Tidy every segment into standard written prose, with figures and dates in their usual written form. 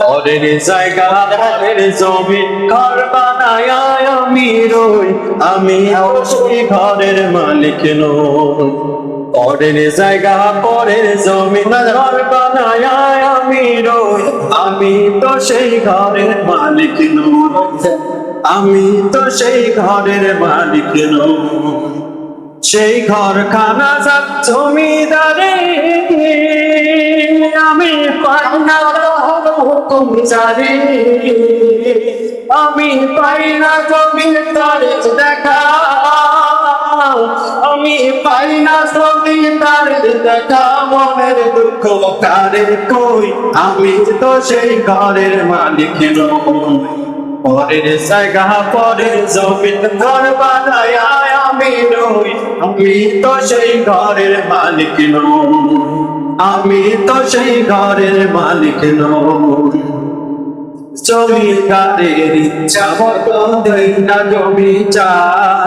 পরের জায়গা পরের জমি ঘর বানায় আমি রই, আমি সেই ঘরের মালিক নই। পরের জায়গা পরের জমি ঘর বানায় আমি রই, আমি তো সেই ঘরের মালিক নই। আমি তো সেই ঘরের মালিক নই। সেই ঘরখানা যার জমিদারে আমি পাই না হুকুম জারি, আমি পাই না জমিদারে দেখা, আমি পাই না জমিদারে দেখা। মনের দুঃখ কারে কই, আমি তো সেই ঘরের মালিক নই। পরের জায়গা পরের জমি ঘর বানায় আমি রই, আমি তো সেই ঘরের মালিক নই। আমি তো সেই ঘরের মালিক নই। জমিদারের ইচ্ছা মতো দেই না জমি চার,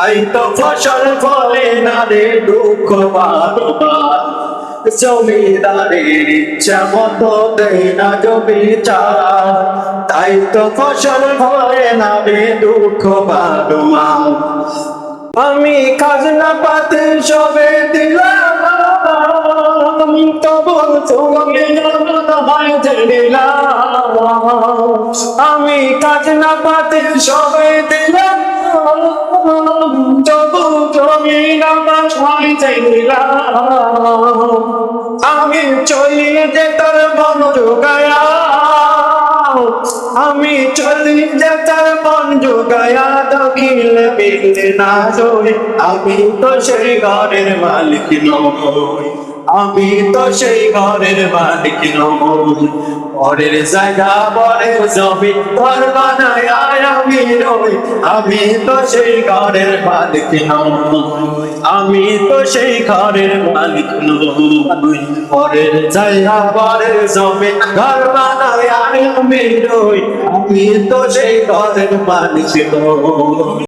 আই তো ফসল ফলে না রে দুঃখ বারবার। জমিদারের ইচ্ছা মতো দেই না জমি চার, তাই তো ফসল ফলে না রে দুঃখ বারবার। আমি খাজনা পাতে সবে দিলাম, তবু তুমি দিলাম। আমি খাজনা পাতে সবে দিলাম, তবু তুমি দিলাম। আমি চলি যে তোর বন যোগায়া, আমি চলি যে তোর বন যোগায়া, দখিল বিলে না জয়। আমি তো সেই ঘরের মালিক নই, আমি তো সেই ঘরের মালিক নই। পরের জায়গা পরের জমি ঘর বানায় আমি রই, আমি তো সেই ঘরের মালিক নই। আমি তো সেই ঘরের মালিক নই। পরের জায়গা পরের জমি ঘর বানায় আমি রই, আমি তো সেই ঘরের মালিক নই।